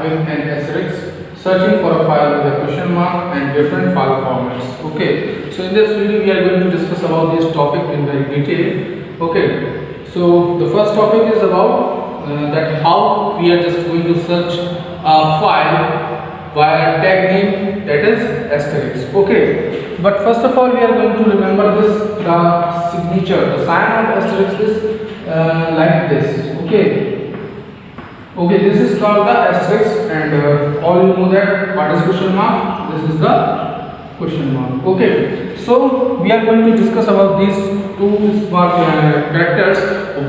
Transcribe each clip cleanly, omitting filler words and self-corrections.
with an asterisk, searching for a file with a question mark and different file formats. Okay, so in this video we are going to discuss about this topic in very detail. Okay, so the first topic is about that how we are just going to search a file via tag name, that is asterisk. Okay, but first of all we are going to remember this, the signature, the sign of asterisk is like this. Okay, this is called the asterisk, and all you know that what is question mark. This is the question mark. Okay, so we are going to discuss about these two smart characters,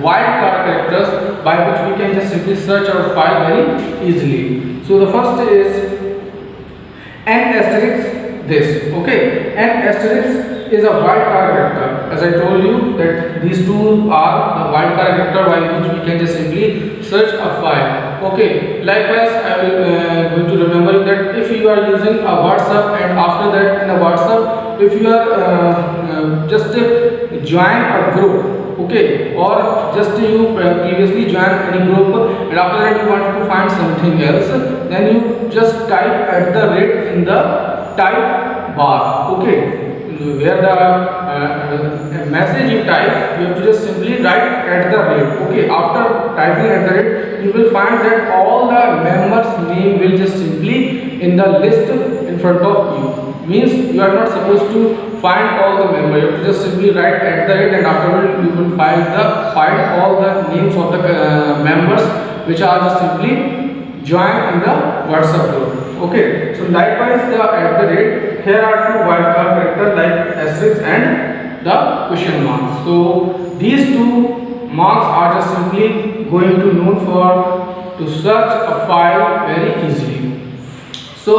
white card characters, by which we can just simply search our file very easily. So the first is an asterisk, this. Okay, an asterisk is a wildcard character. As I told you that these two are the wildcard character by which we can just simply search a file. Okay, likewise I will going to remember you that if you are using a WhatsApp, and after that in a WhatsApp, if you are just join a group, okay, or just you previously joined any group, and after that you want to find something else, then you just type @ in the type bar. Okay, where the message you type, you have to just simply write @. Okay, after typing @, you will find that all the members name will just simply in the list in front of you. Means you are not supposed to find all the members, you have to just simply write @ and afterward you will find all the names of the members which are just simply joined in the WhatsApp group. Okay, so likewise the @, here are two wildcard characters like asterisk and the question marks. So these two marks are just simply going to known for to search a file very easily. So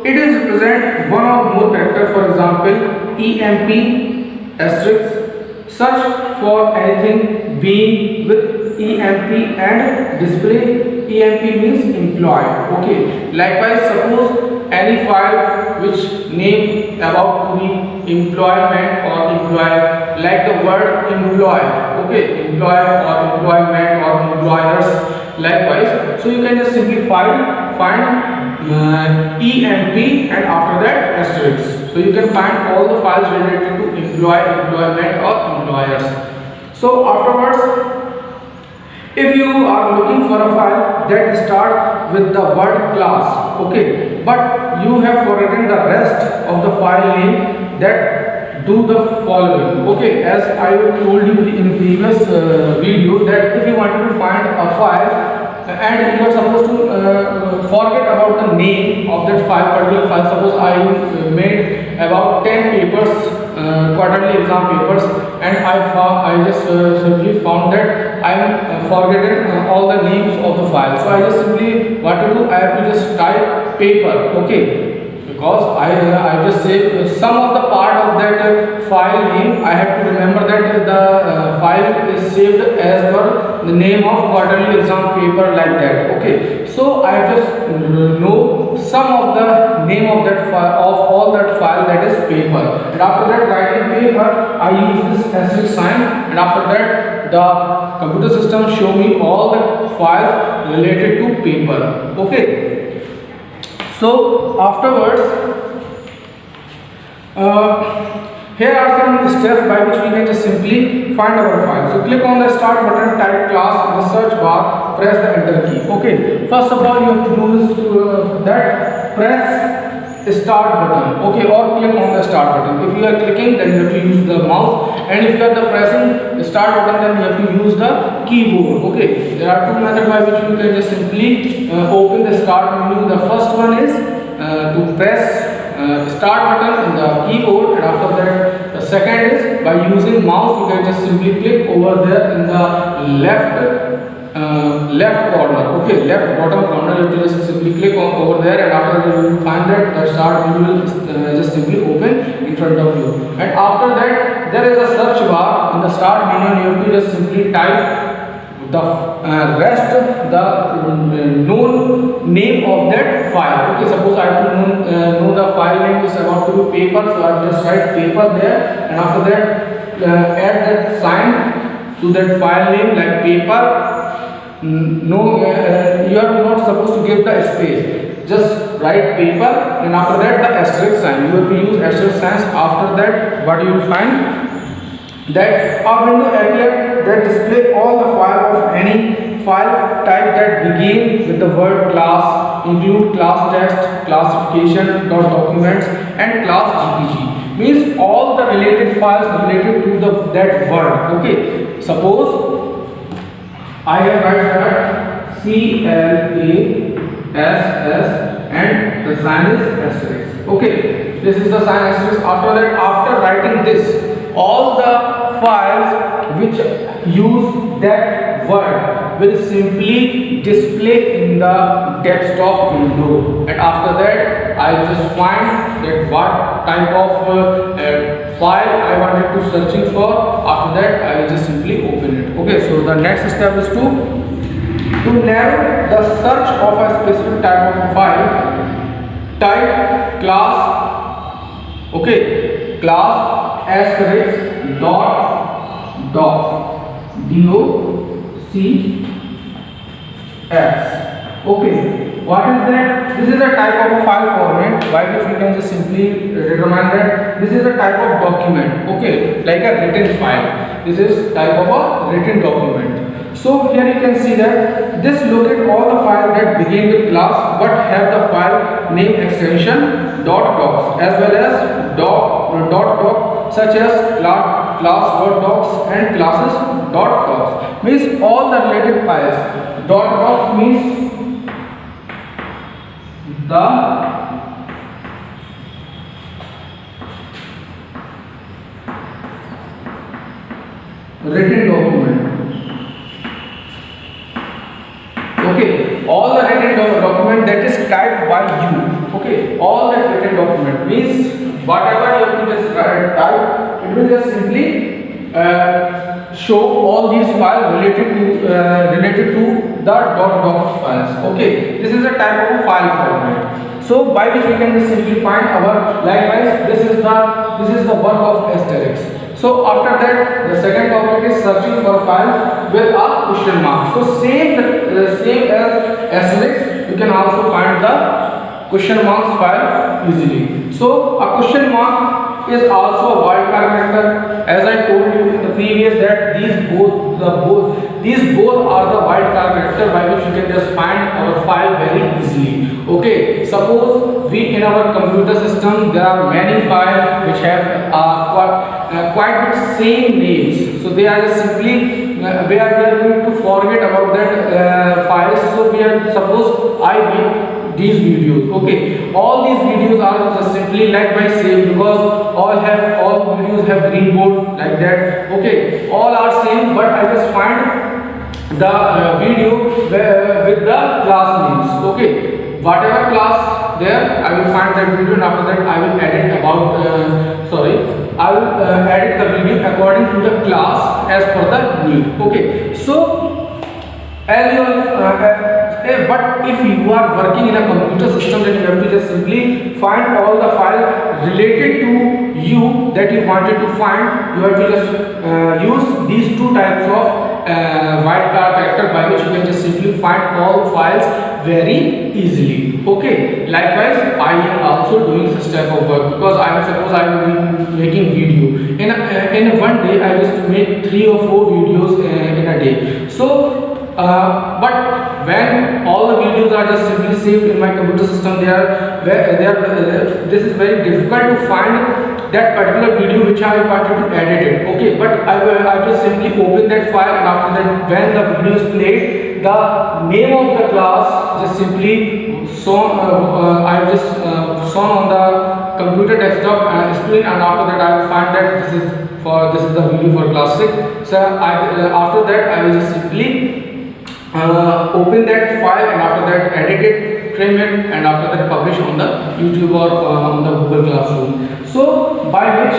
it is represent one or more character. For example, EMP asterisk, search for anything being with EMP and display EMP means employee. Okay, likewise suppose any file which name about to be employment or employee, like the word employee. Okay, employee or employment or employers, likewise. So you can just simply find EMP and after that asterisk. So you can find all the files related to employee, employment or employers. So afterwards, if you are looking for a file that start with the word class, okay, but you have forgotten the rest of the file name, that do the following. Okay, as I told you in previous video that if you wanted to find a file and you are supposed to forget about the name of that file, particular file. Suppose I made about 10 papers, quarterly exam papers, and I just simply found that I am forgetting all the names of the file. So I just simply what to do, I have to just type paper. Okay, because I just say some of the part of that file name, I have to remember that the file is saved as per the name of quarterly exam paper, like that. Okay, so I just know some of the name of that file, of all that file, that is paper, and after that writing paper I use this asterisk sign, and after that the computer system show me all the files related to paper. Okay, so afterwards here are some steps by which we can just simply find our file. So click on the start button, type class in the search bar, press the enter key. Okay, first of all you have to do is that press start button. Okay, or click on the start button. If you are clicking, then you have to use the mouse, and if you are pressing the start button, then you have to use the keyboard. Okay, there are two methods by which you can just simply open the start menu. The first one is to press start button in the keyboard, and after that the second is by using mouse. You can just simply click over there in the left corner. Okay, left bottom corner, you have to just simply click over there, and after that you will find that the start menu will just simply open in front of you. And after that there is a search bar in the start menu, and you have to just simply type the rest, the known name of that file. Okay, suppose I have to know the file name is about to be paper, so I just write paper there, and after that add that sign to that file name like paper, No, you are not supposed to give the space. Just write paper and after that the asterisk sign. You have to use asterisk signs. After that, what you will find that a window appear that display all the file of any file type that begin with the word class, include class text, classification dot documents and class gpg. Means all the related files related to that word. Okay. Suppose I have write that CLASS and the sign is asterisk. Okay, this is the sign asterisk. After that, after writing this, all the files which use that word will simply display in the desktop window. And after that, I just find that what type of file I wanted to searching for. After that, I will just simply open it. Okay, so the next step is to narrow the search of a specific type of file. Type class, okay, class asterisk dot doc, docx. Okay, what is that? This is a type of a file format by which we can just simply determine that this is a type of document. Okay, like a written file. This is type of a written document. So here you can see that this locate all the files that begin with class but have the file name extension .docs as well as .doc such as class.docs and classes.docs. Means all the related files. .docs means the written document. Okay, all the written document that is typed by you. Okay, all that written document means whatever you have to just type, it will just simply show all these files related to the .docs files. Okay, this is a type of file format. So by which we can just simply find our likewise. This is the work of asterisk. So after that, the second topic is searching for a file with a question mark. So same as asterisk, you can also find the question marks file easily. So a question mark is also a wildcard character. As I told you in the previous that these both are the wildcard character by which you can just find our file very easily. Okay, suppose we in our computer system there are many files which have quite same names. So they are just simply we are going to forget about that files. So we are suppose I make these videos. Okay, all these videos are just simply like by same because all videos have green board like that. Okay, all are same, but I just find the video with the class names. Okay, whatever class there, I will find that video and after that I will edit I will edit the video according to the class as per the need. Okay, so as you but if you are working in a computer system, then you have to just simply find all the files related to you that you wanted to find. You have to just use these two types of wildcard character by which you can just simply find all files very easily. Okay, likewise I am also doing this type of work because I will be making video in one day. I just make 3 or 4 videos in a day. So but when all the videos are just simply saved in my computer system, this is very difficult to find that particular video which I wanted to edit it. Okay, but I just simply open that file and after that when the video is played, the name of the class just simply I just shown on the computer desktop screen, and after that I will find that this is the video for class 6. So after that I will just simply open that file and after that edit it, trim it, and after that publish on the YouTube or on the Google Classroom. So by which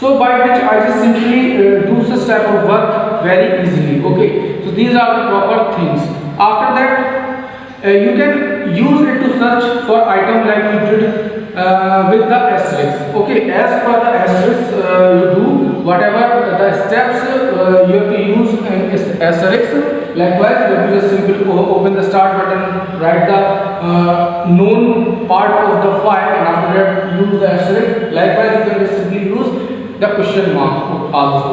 I just simply do this type of work very easily. Okay, so these are the proper things. After that you can use it to search for item like you did with the asterisk. Okay, as per the asterisk you do whatever the steps you have to use an asterisk. Likewise, you have to just simply open the start button, write the known part of the file, and after that use the asterisk. Likewise, you can just simply use the question mark also.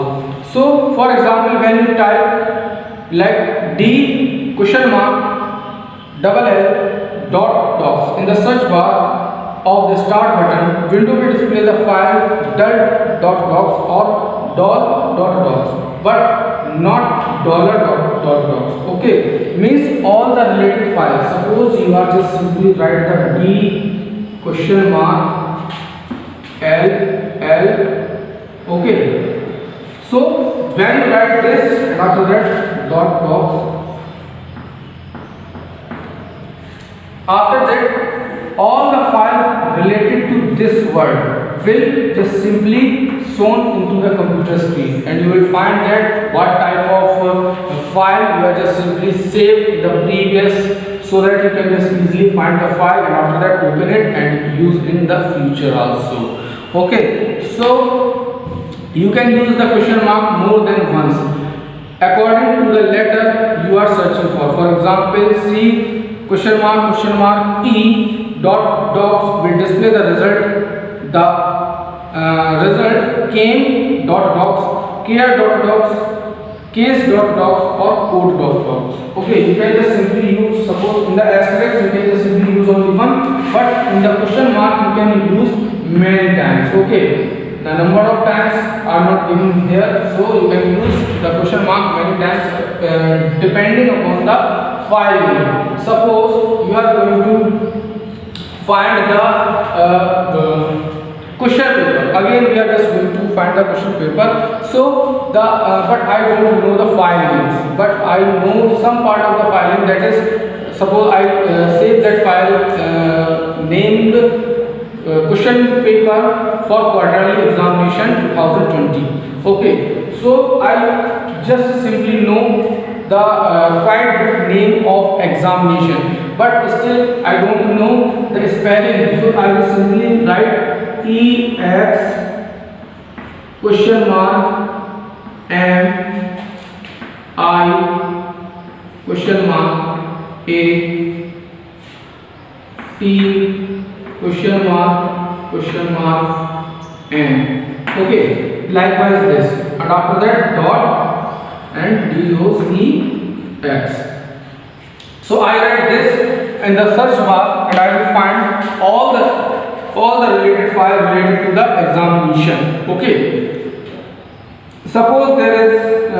So for example, when you type like D question mark double L dot docs in the search bar of the start button, window will display the file dot docs or docs, but not $docs. Okay, means all the related files. Suppose you are just simply write the D question mark L. Okay, so when you write this, and after that docs, after that all the file related to this word will just simply shown into the computer screen, and you will find that what type of file you are just simply saved in the previous, so that you can just easily find the file and after that open it and use in the future also. Okay, so you can use the question mark more than once according to the letter you are searching for. For example, see question mark E dot docs will display the result. The result came dot docs, care dot docs, case dot docs, or code dot docs. Okay, you can just simply use, suppose in the asterisk you can just simply use only one, but in the question mark you can use many times. Okay, the number of times are not given here, so you can use the question mark many times depending upon the file name. Suppose you are going to find the question paper. Again, we are just going to find the question paper. So the but I don't know the file names, but I know some part of the file name. That is, suppose I save that file named question paper for quarterly examination 2020. Okay, so I just simply know the quite name of examination, but still I don't know the spelling, so I will simply write EX question mark M I question mark A T question mark N. Okay, likewise this, and after that dot and DOCX. So I write this in the search bar and I will find all the related files related to the examination. Okay, suppose there is a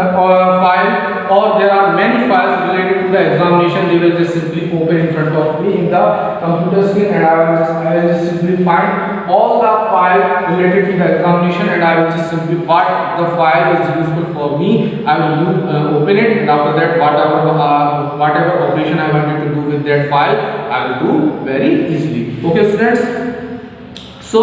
file or there are many files related to the examination, they will just simply open in front of me in the computer screen, and I will just simply find all the files related to the examination, and I will just simply what the file is useful for me, I will open it, and after that whatever operation I wanted to do with that file, I will do very easily. Okay students, so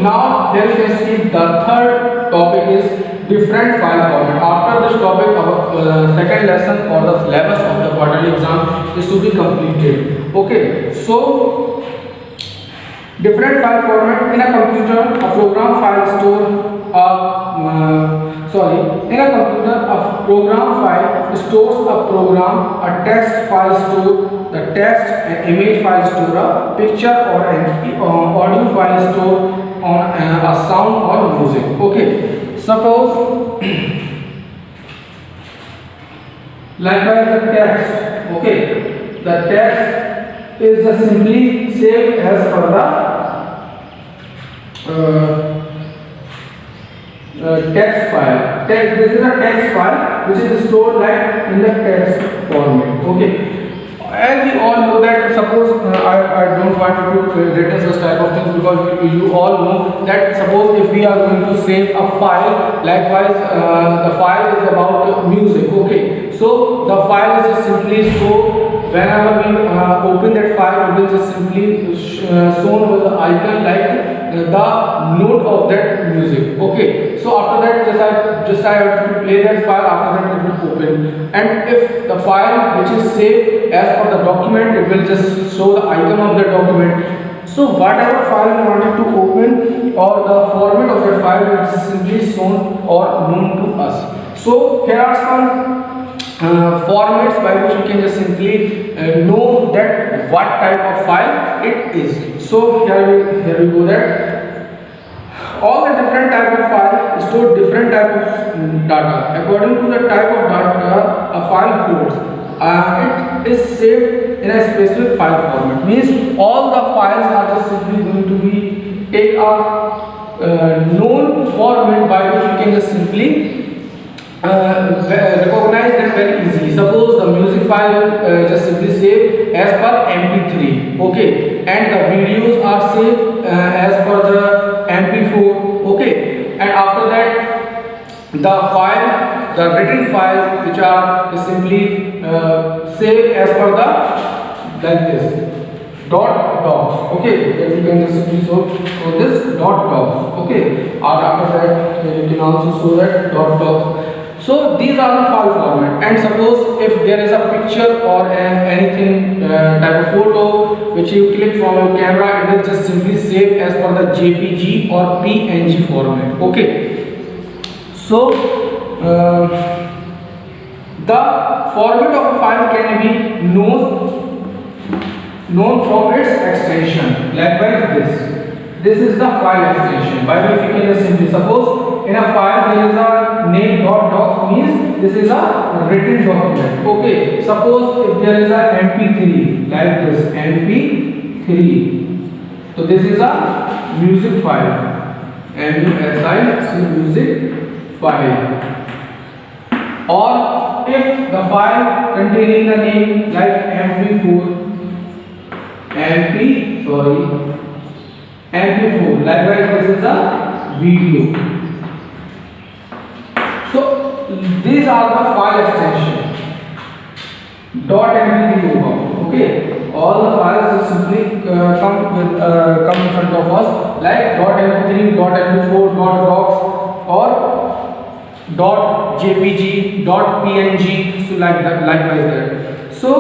now here you can see the third topic is different file format. After this topic, our second lesson or the syllabus of the quarterly exam is to be completed. Okay, so different file format in a computer, a program file store. In a computer, a program file stores a program, a text file store, the text, an image file store, a picture or an audio file store, on a sound or music. Okay, suppose likewise the text. Okay, the text is just simply saved as per the text file. This is a text file which is stored like in the text format. Okay, as we all know that, suppose I don't want to written such type of things, because you all know that suppose if we are going to save a file, likewise the file is about music. Okay, so the file is just simply whenever we open that file, it will just simply shown with the icon like the note of that music. Okay, so after that just I have to play that file, after that it will open, and if the file which is saved as per the document, it will just show the icon of the document. So whatever file you wanted to open or the format of that file is simply shown or known to us. So here are some formats by which you can just simply know that what type of file it is. So here we go that all the different type of file store different type of data. According to the type of data a file holds, it is saved in a specific file format. Means all the files are just simply going to be take a known format by which you can just simply recognize them very easily. Suppose the music file just simply save as per MP3, okay, and the videos are saved as per the MP4, okay, and after that the written file which are simply saved as per the like this .docs, okay, that you can just simply show this .docs, okay, and after that you can also show that .docs. So these are the file format, and suppose if there is a picture or anything type of photo which you click from your camera, it will just simply save as per the JPG or PNG format, okay. So the format of a file can be known from its extension. Likewise this is the file extension by which you can just simply suppose in a file there is a name .docs, means this is a written document, okay. Suppose if there is a MP3 like this MP3, so this is a music file, MUSIC music file. Or if the file containing the name like MP4, likewise this is a video. So these are the file extension .mp3 okay. All the files is simply come in front of us like .mp3, .mp4, .docs or .jpg, .png, so like that, likewise that. So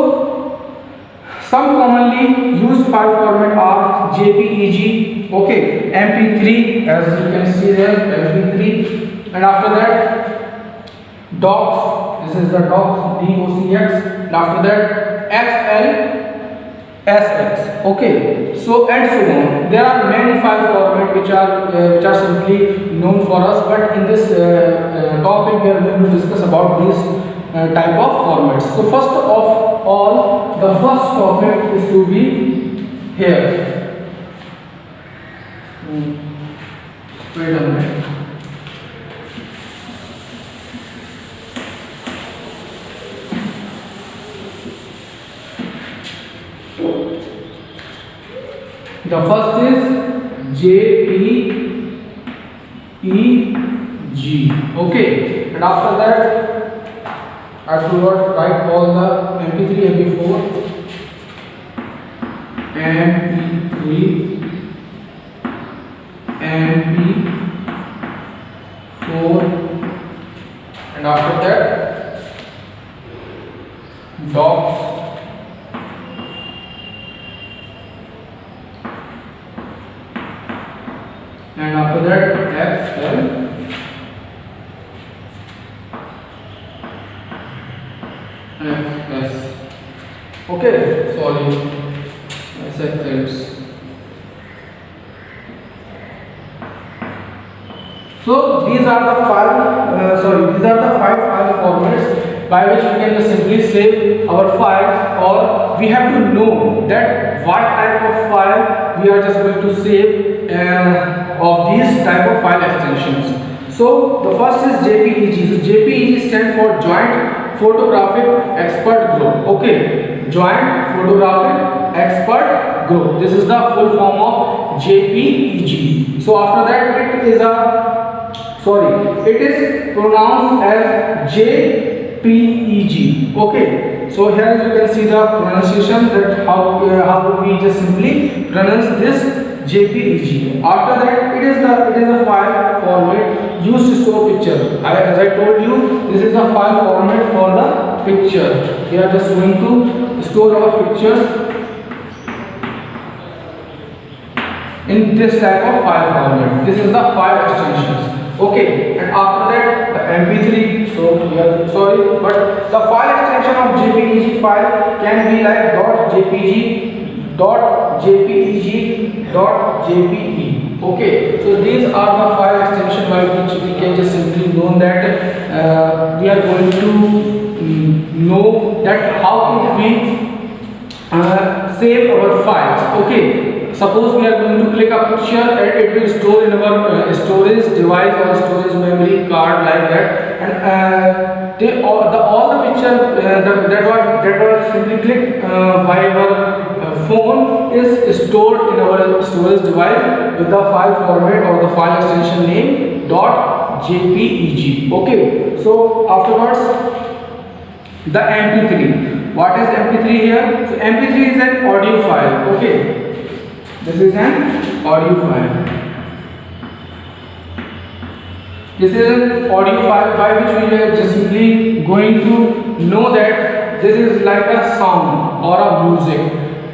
some commonly used file format are JPEG, okay, MP3, as you can see there, MP3, and after that docs, this is the docs, DOCX, and after that XLSX, okay. So and so on. There are many file formats which are simply known for us, but in this topic we are going to discuss about these type of formats. So first of all, the first topic is to be here. Wait a minute. The first is JPEG, okay, and after that I have to write all the MP3, MP4, MP4, and after that docs, and after that XL, yes, okay, sorry, I said this. So these are the five file formats by which we can just simply save our file, or we have to know that what type of file we are just going to save of these type of file extensions. So the first is JPEG. So JPEG stands for Joint Photographic Expert Group, okay, Joint Photographic Expert Group. This is the full form of JPEG. So after that it is pronounced as JPEG, okay. So here you can see the pronunciation, that how we just simply pronounce this JPEG. After that it is a file format used to store picture. As I told you, this is a file format for the picture. We are just going to store our pictures in this type of file format. This is the file extensions, okay. And after that the MP3, So we are sorry, but the file extension of JPEG file can be like .jpg, .jpeg, .jpe. Okay, so these are the file extension by which we can just simply know that we are going to know that how we save our files. Okay, suppose we are going to click a picture and it will store in our storage device or storage memory card like that, and all the picture that was simply clicked by our phone is stored in our storage device with the file format or the file extension name .jpeg. Okay, so afterwards the mp3. What is mp3 here? So mp3 is an audio file. Okay, this is an audio file. This is an audio file by which we are just simply going to know that this is like a sound or a music.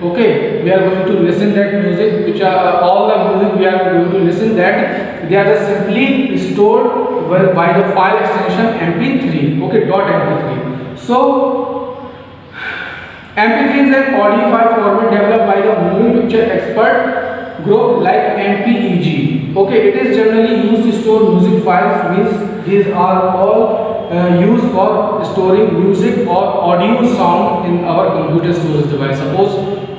Okay, we are going to listen that music, which are all the music we are going to listen that they are just simply stored by the file extension mp3. Okay, .mp3. So mp3 is an audio file format developed by the moving picture expert group like MPEG. Okay, it is generally used to store music files. Means these are all used for storing music or audio sound in our computer storage device. Suppose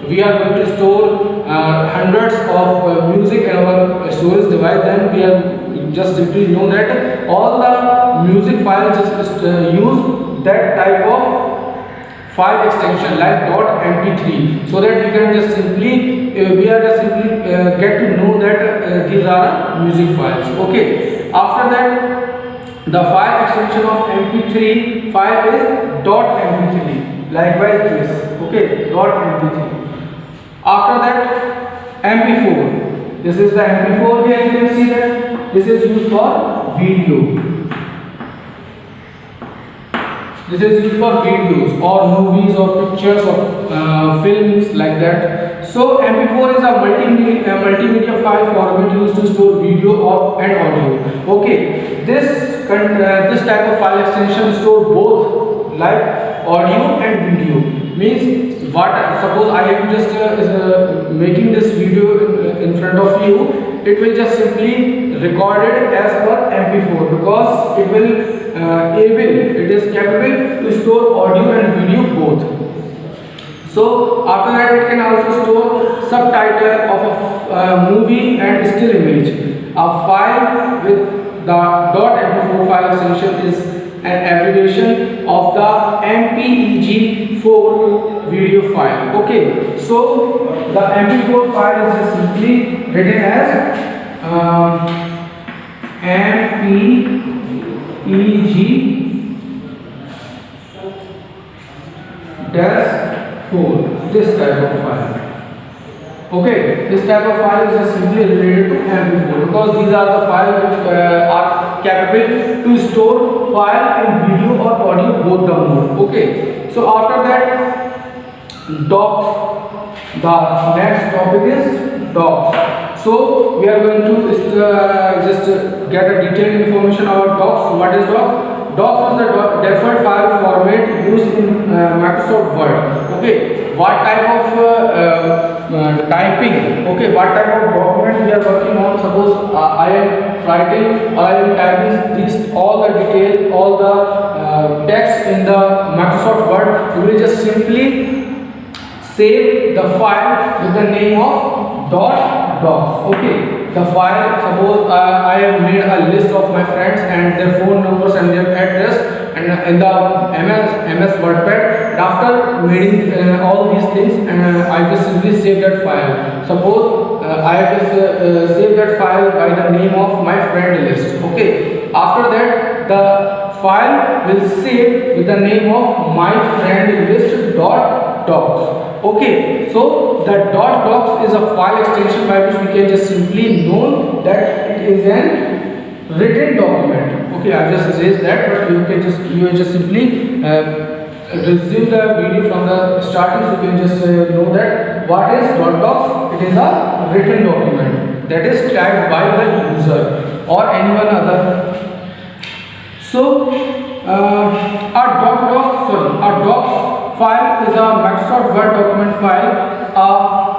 we are going to store hundreds of music in our storage device, then we are just simply know that all the music files just use that type of file extension like .mp3, so that we can just simply get to know that these are music files. Okay, after that the file extension of mp3 file is .mp3, likewise this. Okay, .mp3. After that mp4, this is the mp4. Here you can see that this is used for video. This is used for videos or movies or pictures or films like that. So mp4 is a multimedia file format used to store video and audio. Okay, this type of file extension store both like audio and video. Means what, suppose I am just making this video in front of you, it will just simply record it as per mp4 because it is capable to store audio and video both. So after that it can also store subtitle of a movie and still image. A file with the .mp4 file extension is an abbreviation of the MPEG4 video file. Okay, so the mp4 file is just simply written as MPEG-4, this type of file. Okay, this type of file is just simply related to mp4 because these are the files which are capable to store file in video or audio both the mode. Okay, so after that docs. The next topic is docs. So we are going to just get a detailed information about docs. What is docs? Docs is the default file format used in Microsoft Word. Okay, what type of typing? Okay, what type of document we are working on? Suppose I am writing or I am typing all the details, all the text in the Microsoft Word. You will just simply save the file with the name of .docs. Okay, the file, suppose I have made a list of my friends and their phone numbers and their address and in the MS WordPad. After making all these things, I just simply save that file. Suppose I have just saved that file by the name of my friend list. Okay, after that the file will save with the name of my friend list .docs. Okay, so the .docs is a file extension by which we can just simply know that it is an written document. Okay, I just erased that, but you will just simply resume the video from the starting, so you can just know that what is .docs. It is a written document that is typed by the user or anyone other. So a docs file is a Microsoft Word document file. A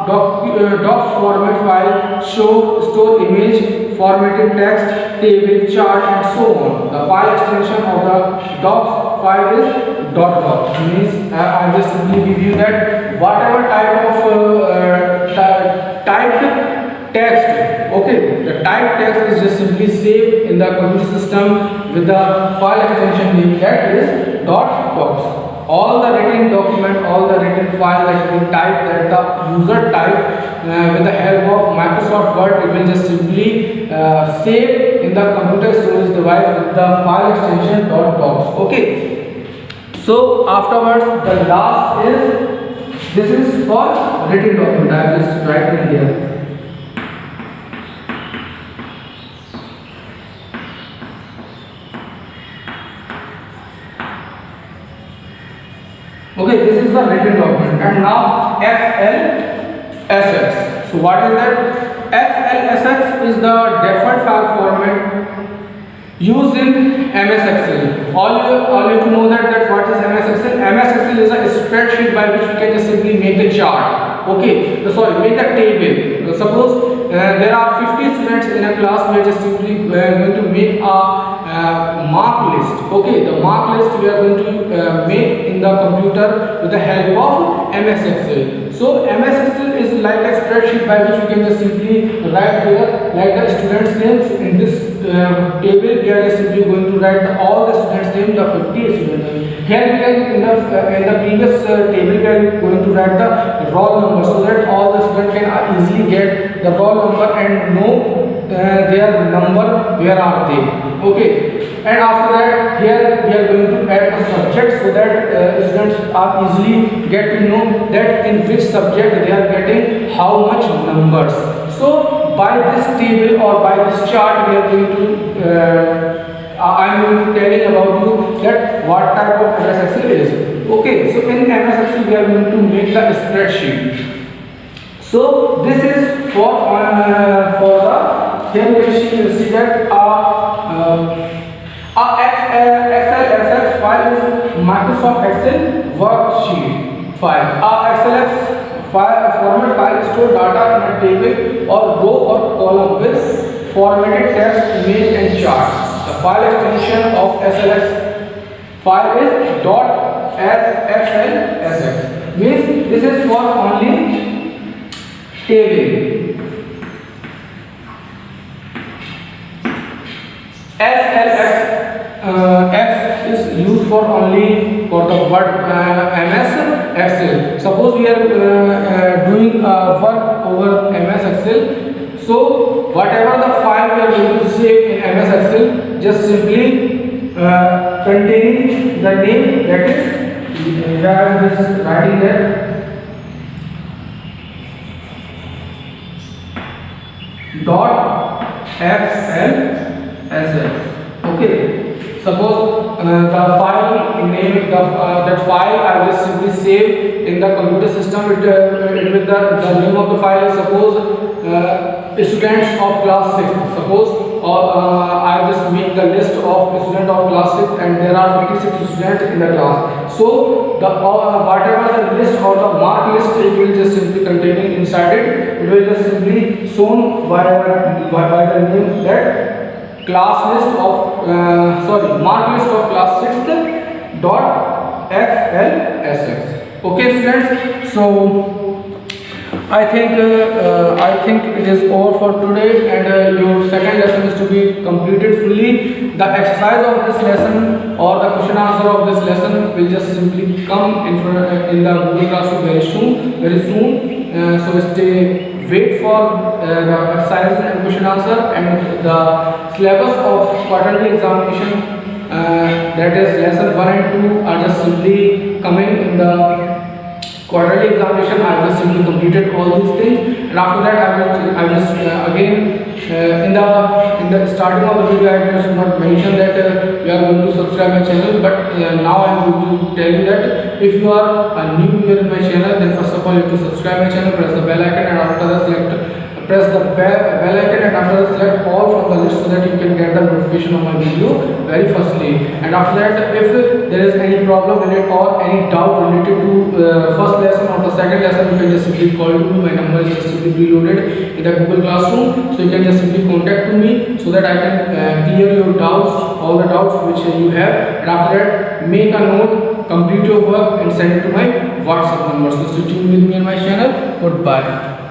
docs format file store image, formatted text, table, chart, and so on. The file extension of the docs file is .docs. Means I just simply give you that whatever type of typed text, okay, the typed text is just simply saved in the computer system with the file extension name that is .docs. All the written document, all the written file that we type, that the user type with the help of Microsoft Word, it will just simply save in the computer storage device with the file extension .docs. Okay. So afterwards, the last is, this is for written document. I will just write it here. Okay, this is the written document. And now XLSX. So what is that? XLSX is the default file format used in MS Excel. All you have to know that what is MS Excel. MS Excel is a spreadsheet by which we can just simply make the chart. Okay, make the table. Suppose there are 50 students in a class. We are just simply going to make a mark list. Okay, the mark list we are going to make in the computer with the help of MS Excel. So MS Excel is like a spreadsheet by which we can just simply write here like the students' names. In this table we are just simply going to write all the students' name, the 50 students name. Here we can in the previous table we are going to write the roll number, so that all the students can easily get the roll number and know their number, where are they. Okay, and after that here we are going to add the subject, so that students are easily get to know that in which subject they are getting how much numbers. So by this table or by this chart we are going to I am going to telling about you that what type of MS Excel is. Okay, so in MS Excel we are going to make the spreadsheet. So this is for the, here you can see that XLSX file is Microsoft Excel worksheet file. XLX format file store data in a table or row or column with formatted text, image, and chart. The file extension of SLX file is .XLSX. Means this is for only table. SLX X is used for only for the word MS Excel. Suppose we are doing work over MS Excel. So whatever the file we are going to save in MS Excel, just simply containing the name, that is I am just writing that .XLSX. Okay, suppose the file name, that file I will just simply save in the computer system with the name of the file. Suppose students of class 6. Suppose I just make the list of students of class 6 and there are 56 students in the class. So the whatever the list or the mark list, it will just simply containing inside it. It will just simply shown by the name that class list of mark list of class 6th .XLSX. Okay students, so I think it is over for today, and your second lesson is to be completed fully. The exercise of this lesson or the question answer of this lesson will just simply come in the Google Classroom very soon. So wait for the exercises and question answer, and the syllabus of quarterly examination, that is lesson 1 and 2, are just simply coming in the quarterly examination. I have just simply completed all these things, and after that I will just again in the starting of the video I just not mention that you are going to subscribe my channel, but now I am going to tell you that if you are new here in my channel, then first of all you have to subscribe my channel, press the bell icon, and after that press the bell icon, and after that select all from the list so that you can get the notification of my video very firstly. And after that, if there is any problem related or any doubt related to first lesson or the second lesson, you can just simply call to me. My number is just simply preloaded in the Google Classroom, so you can just simply contact to me so that I can clear your doubts, all the doubts which you have. And after that, make a note, complete your work and send it to my WhatsApp number. So stay tuned with me on my channel. Goodbye.